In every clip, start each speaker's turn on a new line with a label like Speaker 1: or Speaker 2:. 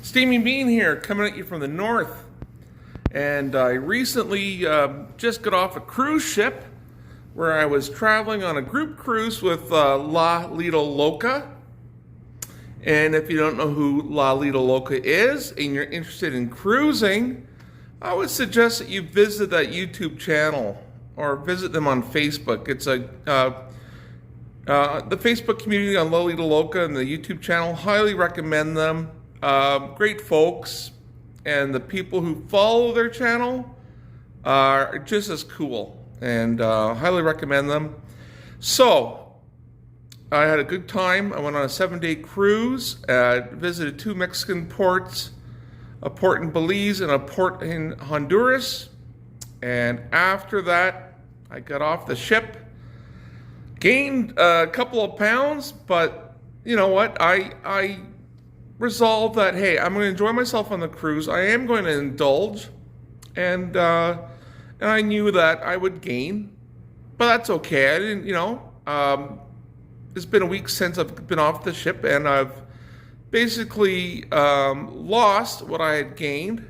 Speaker 1: Steamy Bean here, coming at you from the north. And I recently just got off a cruise ship where I was traveling on a group cruise with La Lido Loca. And if you don't know who La Lido Loca is and you're interested in cruising, I would suggest that you visit that YouTube channel or visit them on Facebook. It's the Facebook community on La Lido Loca and the YouTube channel. Highly recommend them. Great folks, and the people who follow their channel are just as cool, and highly recommend them. So, I had a good time. I went on a 7-day cruise, visited 2 Mexican ports, a port in Belize and a port in Honduras, and after that, I got off the ship, gained a couple of pounds, but you know what, I resolved that, hey, I'm going to enjoy myself on the cruise. I am going to indulge, and I knew that I would gain, but that's okay. I didn't, it's been a week since I've been off the ship, and I've basically lost what I had gained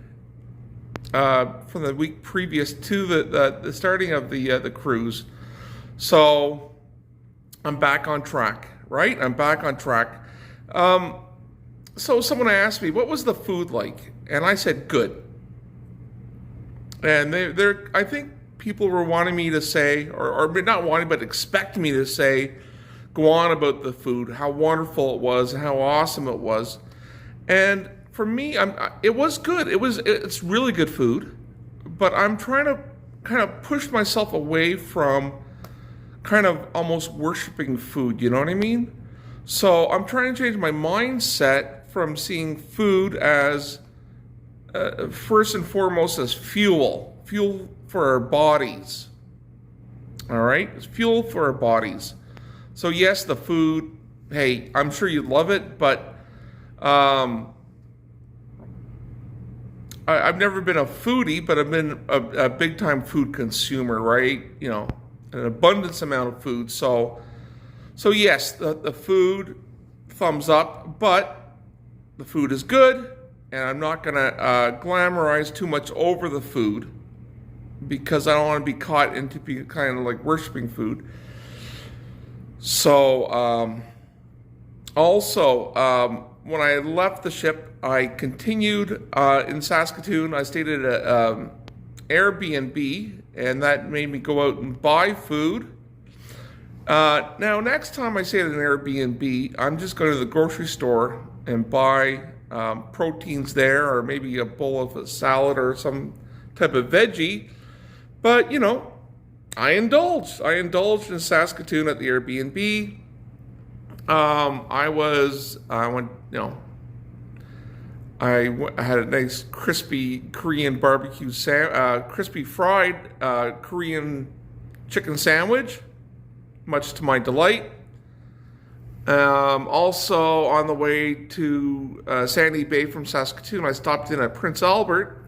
Speaker 1: from the week previous to the starting of the cruise. So I'm back on track, right? I'm back on track. So someone asked me, what was the food like? And I said, good. And I think people were wanting me to say, or not wanting, but expecting me to say, go on about the food, how wonderful it was, and how awesome it was. And for me, it was good. It's really good food, but I'm trying to kind of push myself away from kind of almost worshiping food, you know what I mean? So I'm trying to change my mindset from seeing food as first and foremost as fuel for our bodies. All right, it's fuel for our bodies. So yes, the food, hey, I'm sure you love it, but I've never been a foodie, but I've been a big time food consumer, right? You know, an abundance amount of food. So yes, the food, thumbs up, but the food is good, and I'm not going to glamorize too much over the food because I don't want to be caught into being kind of like worshiping food. So, when I left the ship, I continued in Saskatoon. I stayed at an Airbnb, and that made me go out and buy food. Now, next time I stay at an Airbnb, I'm just going to the grocery store and buy proteins there, or maybe a bowl of a salad or some type of veggie. But, I indulged. I indulged in Saskatoon at the Airbnb. I had a nice crispy Korean barbecue, crispy fried Korean chicken sandwich, much to my delight. Also on the way to Sandy Bay from Saskatoon, I stopped in at Prince Albert,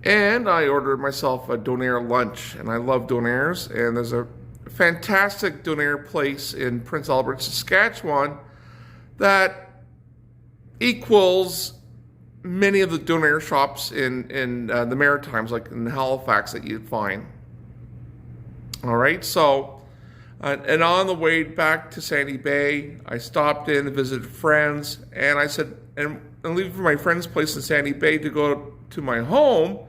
Speaker 1: and I ordered myself a donair lunch, and I love donairs, and there's a fantastic donair place in Prince Albert, Saskatchewan that equals many of the donair shops in the Maritimes, like in Halifax, that you'd find. All right, so and on the way back to Sandy Bay, I stopped in and visited friends, and I said, and leaving from my friend's place in Sandy Bay to go to my home.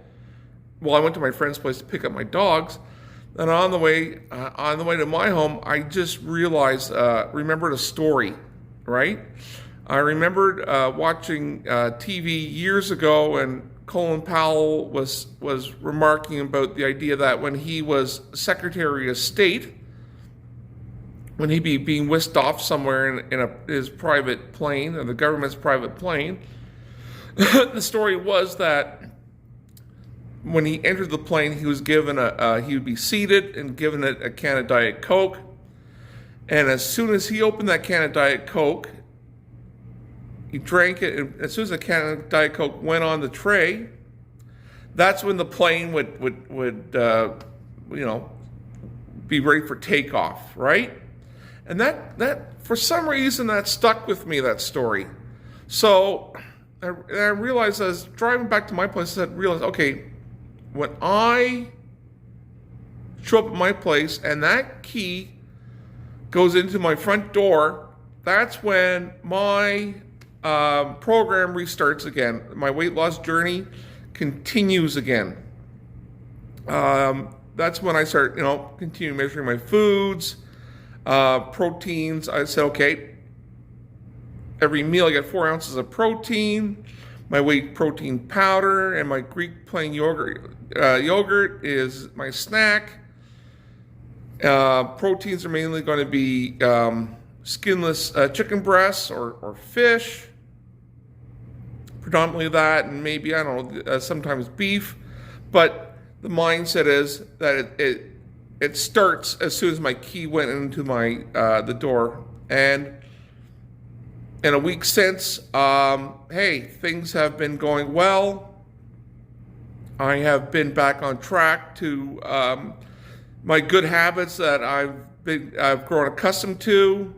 Speaker 1: Well, I went to my friend's place to pick up my dogs, and on the way to my home, I just remembered a story, right? I remembered watching TV years ago, and Colin Powell was remarking about the idea that when he was Secretary of State, when he'd be being whisked off somewhere in his private plane, or the government's private plane, the story was that when he entered the plane, he was given he would be seated and given a can of Diet Coke. And as soon as he opened that can of Diet Coke, he drank it, and as soon as the can of Diet Coke went on the tray, that's when the plane would be ready for takeoff, right? And that for some reason that stuck with me, that story. So I realized as driving back to my place, I realized, okay, when I show up at my place and that key goes into my front door, that's when my program restarts again. My weight loss journey continues again. That's when I start, continue measuring my foods, proteins. I said, okay, every meal I get 4 ounces of protein. My whey protein powder and my Greek plain yogurt. Yogurt is my snack. Proteins are mainly going to be skinless chicken breasts or fish. Predominantly that, and maybe, I don't know, sometimes beef. But the mindset is that it starts as soon as my key went into my the door. And in a week since, hey, things have been going well. I have been back on track to my good habits that I've grown accustomed to.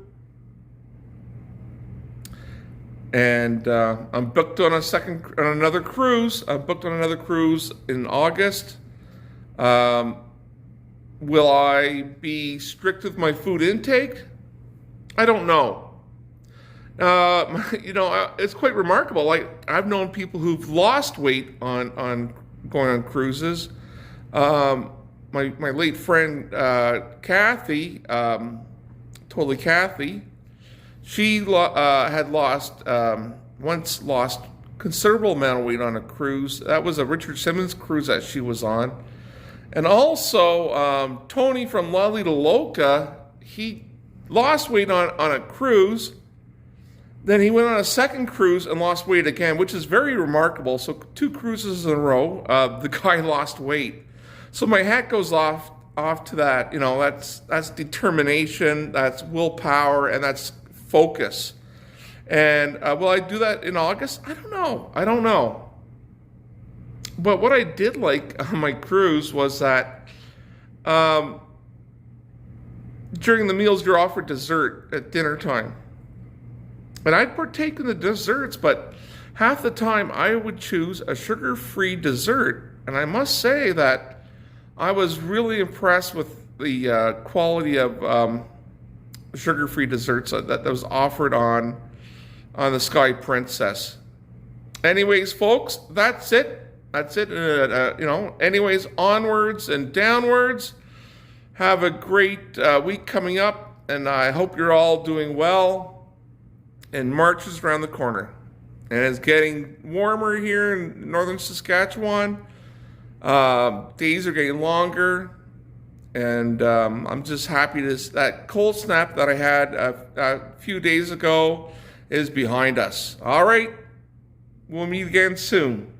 Speaker 1: And I'm booked on another cruise. I'm booked on another cruise in August. Will I be strict with my food intake? I don't know. It's quite remarkable. Like, I've known people who've lost weight on going on cruises. My late friend Kathy, Totally Kathy, she had once lost considerable amount of weight on a cruise. That was a Richard Simmons cruise that she was on. And also, Tony from Lolly to Loca, he lost weight on a cruise. Then he went on a second cruise and lost weight again, which is very remarkable. So 2 cruises in a row, the guy lost weight. So my hat goes off to that. That's determination, that's willpower, and that's focus. And will I do that in August? I don't know. But what I did like on my cruise was that during the meals you're offered dessert at dinner time. And I'd partake in the desserts, but half the time I would choose a sugar-free dessert. And I must say that I was really impressed with the quality of sugar-free desserts that was offered on the Sky Princess. Anyways, folks, that's it. Anyways, onwards and downwards. Have a great week coming up, and I hope you're all doing well. And March is around the corner, and it's getting warmer here in northern Saskatchewan. Days are getting longer, and I'm just happy that cold snap that I had a few days ago is behind us. All right, we'll meet again soon.